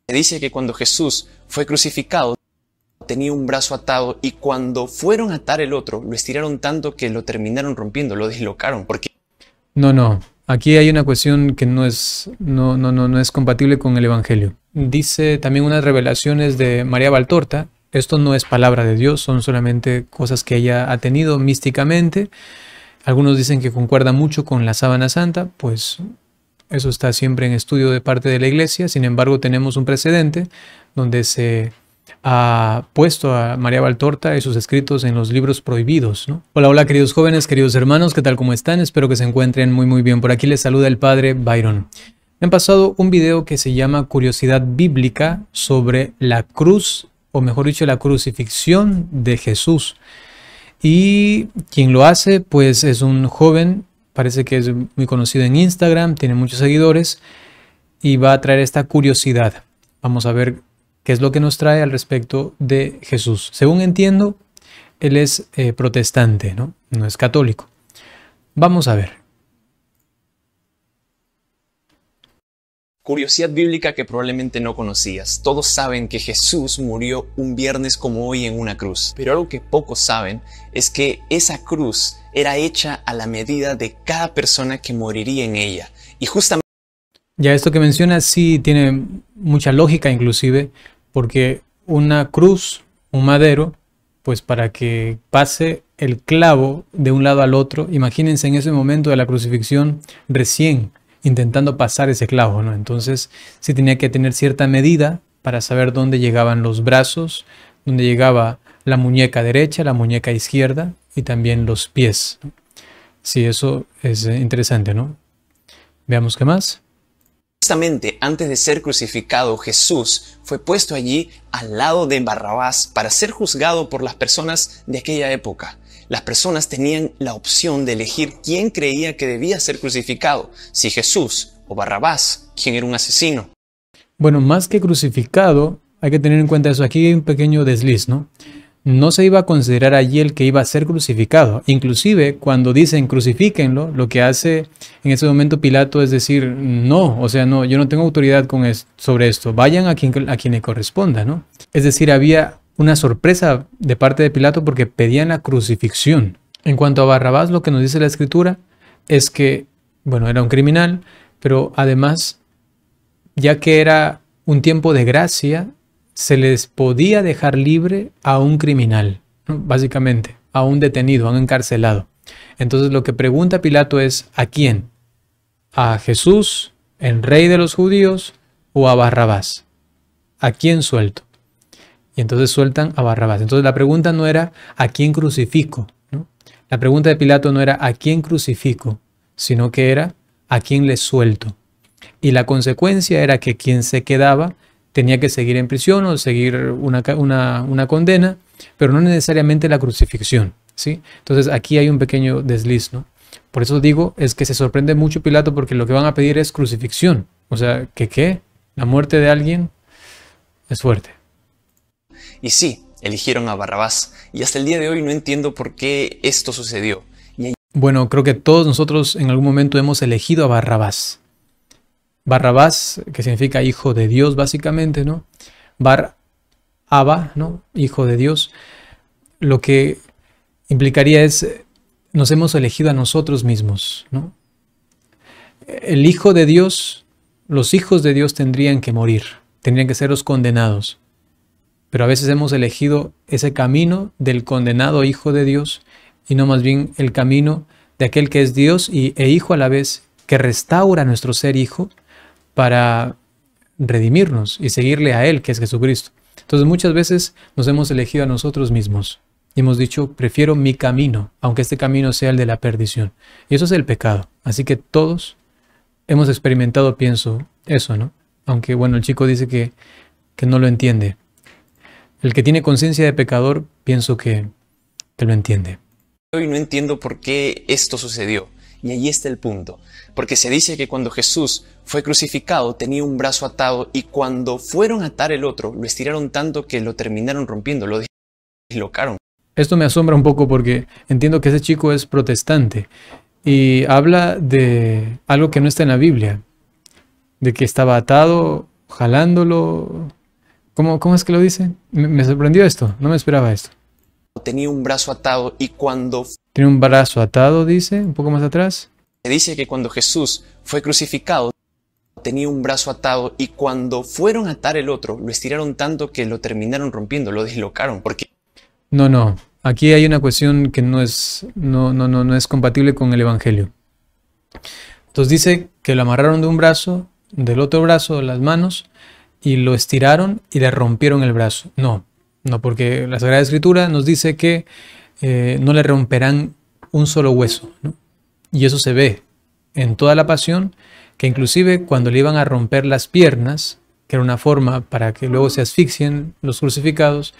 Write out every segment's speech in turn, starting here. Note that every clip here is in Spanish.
Se dice que cuando Jesús fue crucificado tenía un brazo atado y cuando fueron a atar el otro lo estiraron tanto que lo terminaron rompiendo, lo dislocaron. Porque No. Aquí hay una cuestión que no es compatible con el Evangelio. Dice también unas revelaciones de María Valtorta. Esto no es palabra de Dios, son solamente cosas que ella ha tenido místicamente. Algunos dicen que concuerda mucho con la sábana santa, pues eso está siempre en estudio de parte de la iglesia. Sin embargo, tenemos un precedente donde se ha puesto a María Valtorta y sus escritos en los libros prohibidos, ¿no? Hola, hola queridos jóvenes, queridos hermanos, ¿qué tal? ¿Cómo están? Espero que se encuentren muy bien. Por aquí les saluda el padre Byron. Me han pasado un video que se llama Curiosidad Bíblica sobre la cruz, o mejor dicho, la crucifixión de Jesús. Y quien lo hace, pues es un joven, parece que es muy conocido en Instagram, tiene muchos seguidores y va a traer esta curiosidad. Vamos a ver qué es lo que nos trae al respecto de Jesús. Según entiendo, él es protestante, ¿no? No es católico. Vamos a ver. curiosidad bíblica que probablemente no conocías. Todos saben que Jesús murió un viernes como hoy en una cruz, pero algo que pocos saben es que esa cruz era hecha a la medida de cada persona que moriría en ella. Y justamente Ya esto que mencionas sí tiene mucha lógica inclusive, porque una cruz, un madero, pues para que pase el clavo de un lado al otro, imagínense en ese momento de la crucifixión recién intentando pasar ese clavo, ¿no? Entonces sí tenía que tener cierta medida para saber dónde llegaban los brazos, dónde llegaba la muñeca derecha, la muñeca izquierda y también los pies. Sí, eso es interesante, ¿no? Veamos qué más. Justamente antes de ser crucificado, Jesús fue puesto allí al lado de Barrabás para ser juzgado por las personas de aquella época. Las personas tenían la opción de elegir quién creía que debía ser crucificado, si Jesús o Barrabás, quien era un asesino. Bueno, más que crucificado, hay que tener en cuenta eso. Aquí hay un pequeño desliz, ¿no? No se iba a considerar allí el que iba a ser crucificado. Inclusive, cuando dicen crucifíquenlo, lo que hace en ese momento Pilato es decir, no, o sea, no, yo no tengo autoridad sobre esto. Vayan a quien le corresponda, ¿no? Es decir, había una sorpresa de parte de Pilato porque pedían la crucifixión. En cuanto a Barrabás, lo que nos dice la Escritura es que, bueno, era un criminal, pero además, ya que era un tiempo de gracia, se les podía dejar libre a un criminal, ¿no? Básicamente, a un detenido, a un encarcelado. Entonces lo que pregunta Pilato es, ¿a quién? ¿A Jesús, el rey de los judíos, o a Barrabás? ¿A quién suelto? Y entonces sueltan a Barrabás. Entonces la pregunta no era ¿a quién crucifico?, ¿no? La pregunta de Pilato no era ¿a quién crucifico?, sino que era ¿a quién le suelto? Y la consecuencia era que quien se quedaba tenía que seguir en prisión o seguir una condena, pero no necesariamente la crucifixión, ¿sí? Entonces aquí hay un pequeño desliz, ¿no? Por eso digo, es que se sorprende mucho Pilato porque lo que van a pedir es crucifixión. O sea, ¿qué? La muerte de alguien es fuerte. Y sí, eligieron a Barrabás. Y hasta el día de hoy no entiendo por qué esto sucedió. Bueno, creo que todos nosotros en algún momento hemos elegido a Barrabás, que significa hijo de Dios, básicamente, ¿no? Bar-Abba, ¿no? Hijo de Dios. Lo que implicaría es, nos hemos elegido a nosotros mismos, ¿no? El Hijo de Dios, los hijos de Dios tendrían que morir, tendrían que ser los condenados. Pero a veces hemos elegido ese camino del condenado Hijo de Dios y no más bien el camino de aquel que es Dios e Hijo a la vez, que restaura nuestro ser hijo para redimirnos y seguirle a Él, que es Jesucristo. Entonces muchas veces nos hemos elegido a nosotros mismos y hemos dicho, prefiero mi camino, aunque este camino sea el de la perdición. Y eso es el pecado. Así que todos hemos experimentado, pienso, eso, ¿no? Aunque, bueno, el chico dice que no lo entiende. El que tiene conciencia de pecador, pienso que lo entiende. Hoy no entiendo por qué esto sucedió. Y ahí está el punto. Porque se dice que cuando Jesús fue crucificado tenía un brazo atado y cuando fueron a atar el otro lo estiraron tanto que lo terminaron rompiendo, lo dislocaron. Esto me asombra un poco porque entiendo que ese chico es protestante y habla de algo que no está en la Biblia, de que estaba atado jalándolo. ¿Cómo es que lo dice? Me sorprendió esto, no me esperaba esto. Tenía un brazo atado y cuando... Tiene un brazo atado, dice, un poco más atrás. Se dice que cuando Jesús fue crucificado, tenía un brazo atado y cuando fueron a atar el otro, lo estiraron tanto que lo terminaron rompiendo, lo dislocaron, porque... No, aquí hay una cuestión que no es compatible con el Evangelio. Entonces dice que lo amarraron de un brazo, del otro brazo, las manos, y lo estiraron y le rompieron el brazo. No, porque la Sagrada Escritura nos dice que no le romperán un solo hueso, ¿no? Y eso se ve en toda la pasión, que inclusive cuando le iban a romper las piernas, que era una forma para que luego se asfixien los crucificados,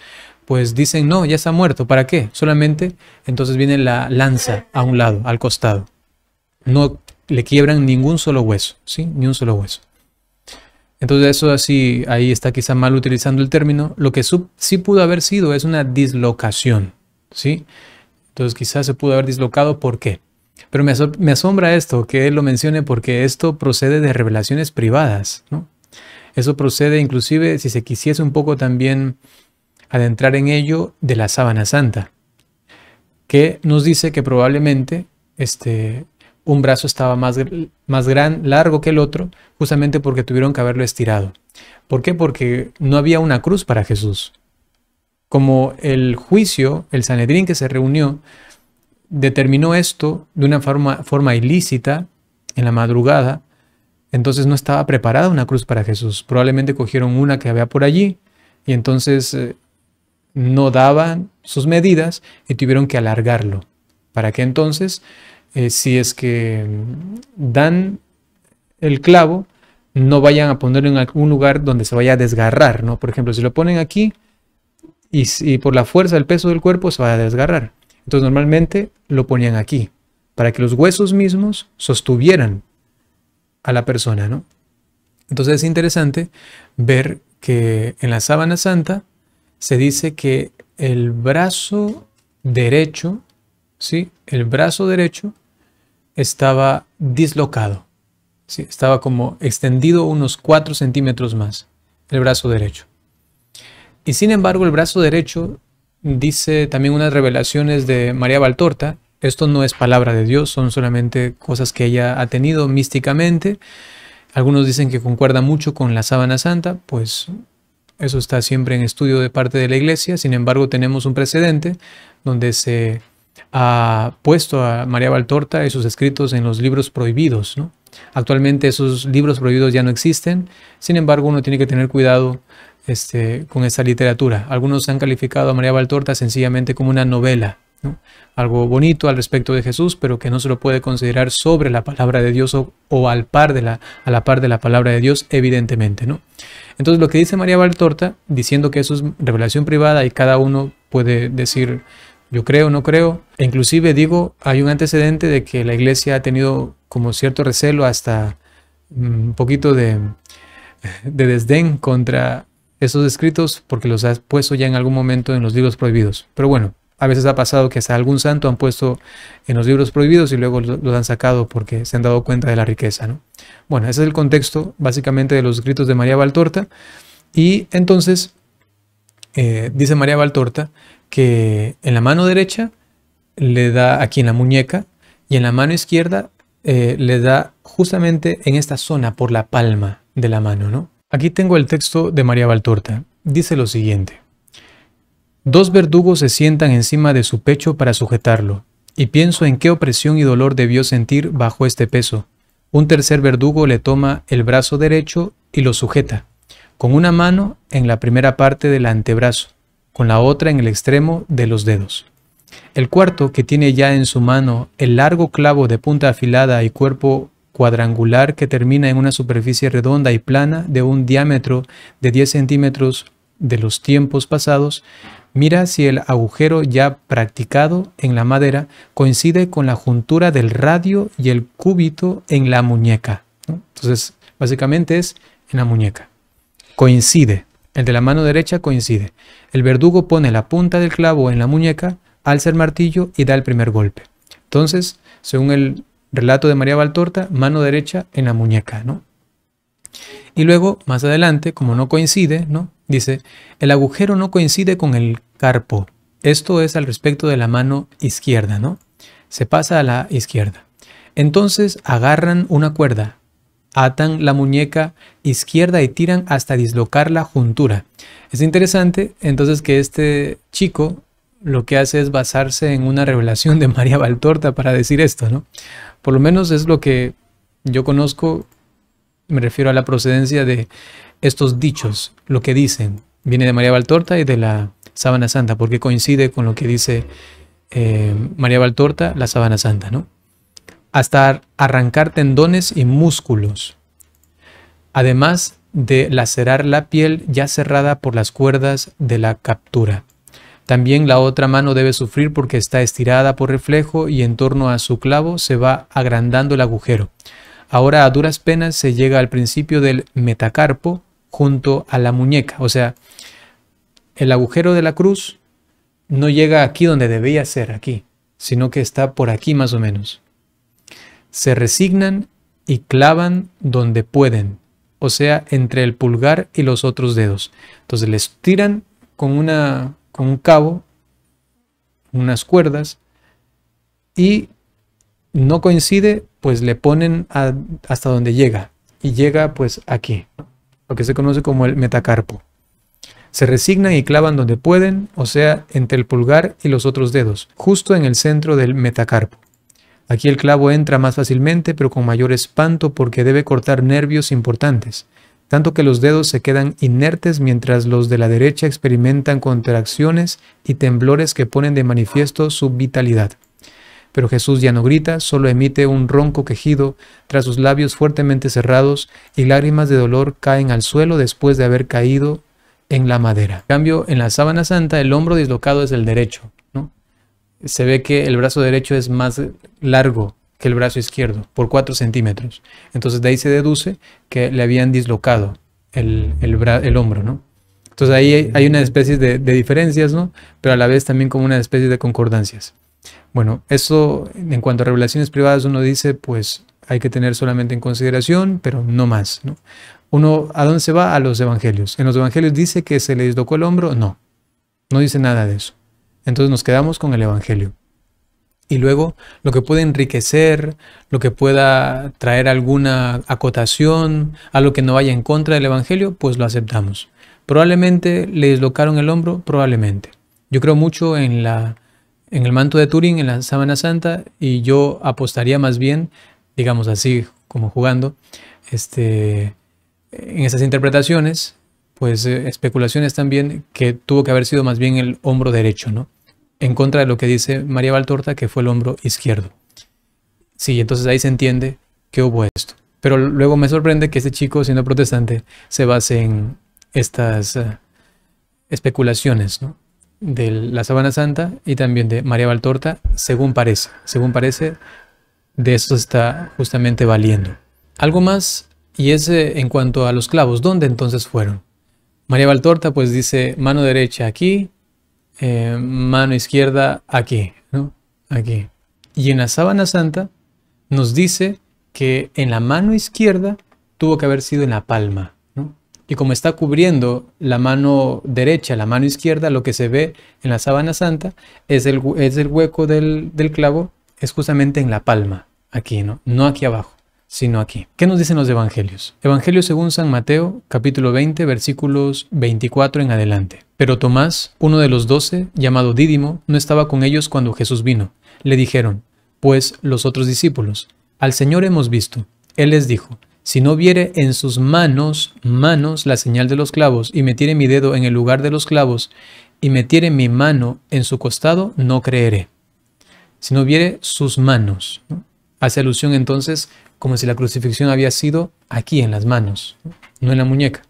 pues dicen, no, ya está muerto, ¿para qué? Solamente entonces viene la lanza a un lado, al costado. No le quiebran ningún solo hueso, ¿sí? Ni un solo hueso. Entonces eso así, ahí está quizá mal utilizando el término. Lo que sí pudo haber sido es una dislocación, ¿sí? Entonces quizás se pudo haber dislocado, ¿por qué? Pero me asombra esto, que él lo mencione, porque esto procede de revelaciones privadas, ¿no? Eso procede inclusive, si se quisiese un poco también adentrar en ello, de la sábana santa, que nos dice que probablemente un brazo estaba más largo que el otro, justamente porque tuvieron que haberlo estirado. ¿Por qué? Porque no había una cruz para Jesús. Como el juicio, el Sanedrín que se reunió, determinó esto de una forma ilícita en la madrugada, entonces no estaba preparada una cruz para Jesús. Probablemente cogieron una que había por allí y entonces no daban sus medidas y tuvieron que alargarlo. Para que entonces, si es que dan el clavo, no vayan a ponerlo en algún lugar donde se vaya a desgarrar, ¿no? Por ejemplo, si lo ponen aquí y por la fuerza del peso del cuerpo se va a desgarrar. Entonces normalmente lo ponían aquí, para que los huesos mismos sostuvieran a la persona, ¿no? Entonces es interesante ver que en la sábana santa se dice que el brazo derecho, ¿sí? El brazo derecho estaba dislocado, ¿sí? Estaba como extendido unos 4 centímetros más, el brazo derecho. Y sin embargo el brazo derecho, dice también unas revelaciones de María Valtorta, esto no es palabra de Dios, son solamente cosas que ella ha tenido místicamente. Algunos dicen que concuerda mucho con la sábana santa, pues eso está siempre en estudio de parte de la Iglesia. Sin embargo, tenemos un precedente donde se ha puesto a María Valtorta y sus escritos en los libros prohibidos, ¿no? Actualmente esos libros prohibidos ya no existen, sin embargo uno tiene que tener cuidado con esta literatura. Algunos han calificado a María Valtorta sencillamente como una novela, ¿no? Algo bonito al respecto de Jesús, pero que no se lo puede considerar sobre la palabra de Dios o a la par de la palabra de Dios, evidentemente, ¿no? Entonces lo que dice María Valtorta, diciendo que eso es revelación privada y cada uno puede decir yo creo, no creo, e inclusive digo, hay un antecedente de que la Iglesia ha tenido como cierto recelo, hasta un poquito de desdén contra esos escritos, porque los ha puesto ya en algún momento en los libros prohibidos. Pero bueno, a veces ha pasado que hasta algún santo han puesto en los libros prohibidos y luego los han sacado porque se han dado cuenta de la riqueza, ¿no? Bueno, ese es el contexto básicamente de los escritos de María Valtorta. Y entonces dice María Valtorta que en la mano derecha le da aquí en la muñeca y en la mano izquierda le da justamente en esta zona por la palma de la mano, ¿no? Aquí tengo el texto de María Valtorta. Dice lo siguiente: 2 verdugos se sientan encima de su pecho para sujetarlo, y pienso en qué opresión y dolor debió sentir bajo este peso. Un tercer verdugo le toma el brazo derecho y lo sujeta, con una mano en la primera parte del antebrazo, con la otra en el extremo de los dedos. El cuarto, que tiene ya en su mano el largo clavo de punta afilada y cuerpo cuadrangular que termina en una superficie redonda y plana de un diámetro de 10 centímetros de los tiempos pasados, mira si el agujero ya practicado en la madera coincide con la juntura del radio y el cúbito en la muñeca, ¿no? Entonces, básicamente es en la muñeca. Coincide. El de la mano derecha coincide. El verdugo pone la punta del clavo en la muñeca, alza el martillo y da el primer golpe. Entonces, según el relato de María Valtorta, mano derecha en la muñeca, ¿no? Y luego, más adelante, como no coincide, ¿no? Dice, el agujero no coincide con el carpo. Esto es al respecto de la mano izquierda, ¿no? Se pasa a la izquierda. Entonces agarran una cuerda, atan la muñeca izquierda y tiran hasta dislocar la juntura. Es interesante entonces que este chico lo que hace es basarse en una revelación de María Valtorta para decir esto, ¿no? Por lo menos es lo que yo conozco, me refiero a la procedencia de estos dichos, lo que dicen. Viene de María Valtorta y de la Sábana Santa, porque coincide con lo que dice María Valtorta, la Sábana Santa, ¿no? Hasta arrancar tendones y músculos, además de lacerar la piel ya cerrada por las cuerdas de la captura. También la otra mano debe sufrir porque está estirada por reflejo y en torno a su clavo se va agrandando el agujero. Ahora a duras penas se llega al principio del metacarpo junto a la muñeca. O sea, el agujero de la cruz no llega aquí donde debía ser, aquí, sino que está por aquí más o menos. Se resignan y clavan donde pueden, o sea, entre el pulgar y los otros dedos. Entonces les tiran con un cabo, unas cuerdas, y no coincide, pues le ponen hasta donde llega, y llega pues aquí, lo que se conoce como el metacarpo. Se resignan y clavan donde pueden, o sea, entre el pulgar y los otros dedos, justo en el centro del metacarpo. Aquí el clavo entra más fácilmente, pero con mayor espanto porque debe cortar nervios importantes, tanto que los dedos se quedan inertes mientras los de la derecha experimentan contracciones y temblores que ponen de manifiesto su vitalidad. Pero Jesús ya no grita, solo emite un ronco quejido tras sus labios fuertemente cerrados y lágrimas de dolor caen al suelo después de haber caído en la madera. En cambio, en la Sábana Santa el hombro dislocado es el derecho, ¿no? Se ve que el brazo derecho es más largo que el brazo izquierdo, por 4 centímetros. Entonces de ahí se deduce que le habían dislocado el hombro, ¿no? Entonces ahí hay una especie de diferencias, ¿no? Pero a la vez también como una especie de concordancias. Bueno, eso en cuanto a revelaciones privadas uno dice, pues hay que tener solamente en consideración, pero no más, ¿no? Uno, ¿a dónde se va? A los evangelios. ¿En los evangelios dice que se le dislocó el hombro? No, no dice nada de eso. Entonces nos quedamos con el evangelio. Y luego lo que puede enriquecer, lo que pueda traer alguna acotación, algo que no vaya en contra del evangelio, pues lo aceptamos. Probablemente le dislocaron el hombro, probablemente. Yo creo mucho en el manto de Turín, en la Sábana Santa, y yo apostaría más bien, digamos así, como jugando, en esas interpretaciones, pues especulaciones también, que tuvo que haber sido más bien el hombro derecho, ¿no? En contra de lo que dice María Valtorta, que fue el hombro izquierdo. Sí, entonces ahí se entiende que hubo esto. Pero luego me sorprende que este chico, siendo protestante, se base en estas especulaciones, ¿no? De la Sábana Santa y también de María Valtorta, según parece. Según parece, de eso está justamente valiendo. Algo más, y es en cuanto a los clavos. ¿Dónde entonces fueron? María Valtorta pues dice mano derecha aquí, mano izquierda aquí, ¿no? Aquí. Y en la Sábana Santa nos dice que en la mano izquierda tuvo que haber sido en la palma, ¿no? Y como está cubriendo la mano derecha, la mano izquierda, lo que se ve en la Sábana Santa es el hueco del clavo, es justamente en la palma, aquí, ¿no? No aquí abajo, sino aquí. ¿Qué nos dicen los evangelios? Evangelio según San Mateo, capítulo 20, versículos 24 en adelante. Pero Tomás, uno de los 12, llamado Dídimo, no estaba con ellos cuando Jesús vino. Le dijeron, pues, los otros discípulos, al Señor hemos visto. Él les dijo, si no viere en sus manos la señal de los clavos, y metiere mi dedo en el lugar de los clavos, y metiere mi mano en su costado, no creeré. Si no viere sus manos, ¿no? Hace alusión entonces como si la crucifixión había sido aquí en las manos, no en la muñeca.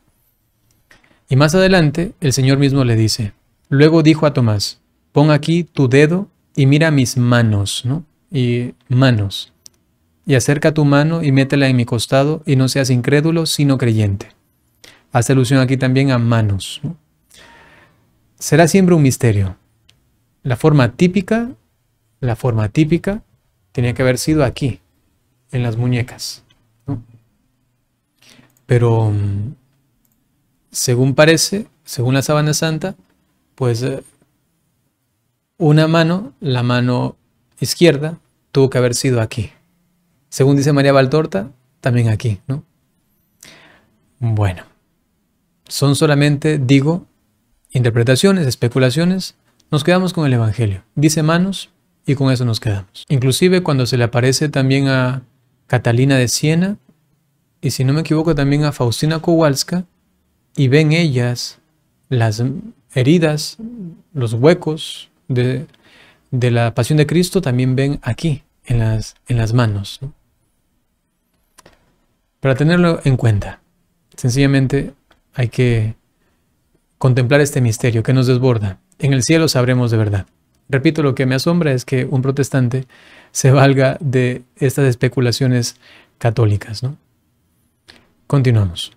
Y más adelante el Señor mismo le dice, luego dijo a Tomás, pon aquí tu dedo y mira mis manos, ¿no? Y manos. Y acerca tu mano y métela en mi costado y no seas incrédulo sino creyente. Hace alusión aquí también a manos, ¿no? Será siempre un misterio. La forma típica tenía que haber sido aquí, en las muñecas, ¿no? Pero según parece, según la sábana santa, pues una mano, la mano izquierda, tuvo que haber sido aquí. Según dice María Valtorta, también aquí, ¿no? Bueno, son solamente, digo, interpretaciones, especulaciones. Nos quedamos con el Evangelio. Dice manos y con eso nos quedamos. Inclusive cuando se le aparece también a Catalina de Siena, y si no me equivoco también a Faustina Kowalska, y ven ellas las heridas, los huecos de la pasión de Cristo, también ven aquí, en las manos, ¿no? Para tenerlo en cuenta, sencillamente hay que contemplar este misterio que nos desborda. En el cielo sabremos de verdad. Repito, lo que me asombra es que un protestante se valga de estas especulaciones católicas, ¿no? Continuamos.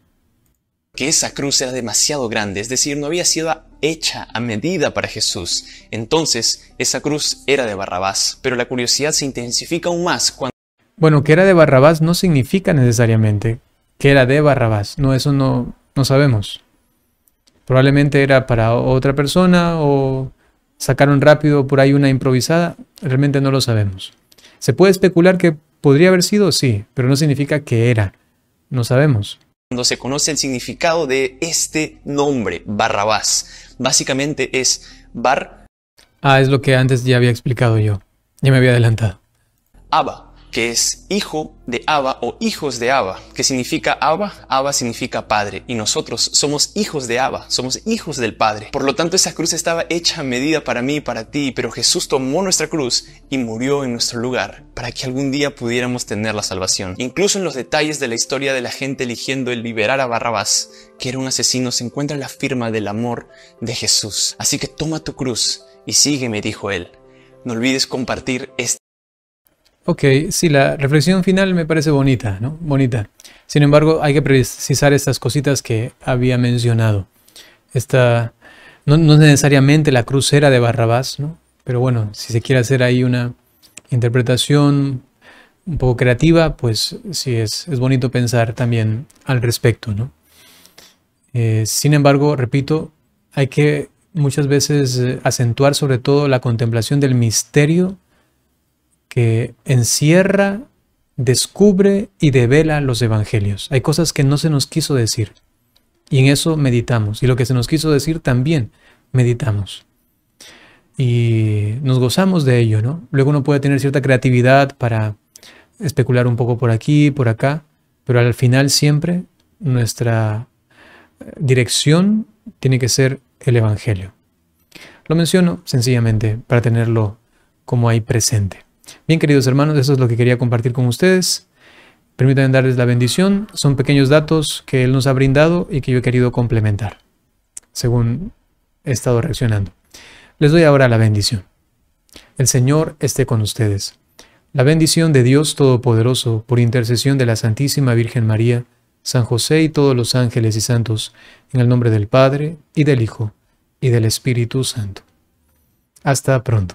Que esa cruz era demasiado grande, es decir, no había sido hecha a medida para Jesús. Entonces, esa cruz era de Barrabás, pero la curiosidad se intensifica aún más cuando... Bueno, que era de Barrabás no significa necesariamente que era de Barrabás. No, eso no sabemos. Probablemente era para otra persona o sacaron rápido por ahí una improvisada. Realmente no lo sabemos. ¿Se puede especular que podría haber sido? Sí, pero no significa que era. No sabemos. Cuando se conoce el significado de este nombre, Barrabás, básicamente es es lo que antes ya había explicado yo. Ya me había adelantado. Abba, que es hijo de Abba o hijos de Abba. ¿Qué significa Abba? Abba significa padre, y nosotros somos hijos de Abba, somos hijos del Padre. Por lo tanto, esa cruz estaba hecha a medida para mí y para ti, pero Jesús tomó nuestra cruz y murió en nuestro lugar para que algún día pudiéramos tener la salvación. Incluso en los detalles de la historia de la gente eligiendo el liberar a Barrabás, que era un asesino, se encuentra la firma del amor de Jesús. Así que toma tu cruz y sígueme, dijo él. No olvides compartir este. Ok, sí, la reflexión final me parece bonita, ¿no? Bonita. Sin embargo, hay que precisar estas cositas que había mencionado. No necesariamente la cruz era de Barrabás, ¿no? Pero bueno, si se quiere hacer ahí una interpretación un poco creativa, pues sí, es bonito pensar también al respecto, ¿no? Sin embargo, repito, hay que muchas veces acentuar sobre todo la contemplación del misterio que encierra, descubre y devela los evangelios. Hay cosas que no se nos quiso decir y en eso meditamos, y lo que se nos quiso decir también meditamos y nos gozamos de ello, ¿no? Luego uno puede tener cierta creatividad para especular un poco por aquí, por acá, pero al final siempre nuestra dirección tiene que ser el evangelio. Lo menciono sencillamente para tenerlo como ahí presente. Bien, queridos hermanos, eso es lo que quería compartir con ustedes. Permítanme darles la bendición. Son pequeños datos que Él nos ha brindado y que yo he querido complementar, según he estado reaccionando. Les doy ahora la bendición. El Señor esté con ustedes. La bendición de Dios Todopoderoso, por intercesión de la Santísima Virgen María, San José y todos los ángeles y santos, en el nombre del Padre, y del Hijo, y del Espíritu Santo. Hasta pronto.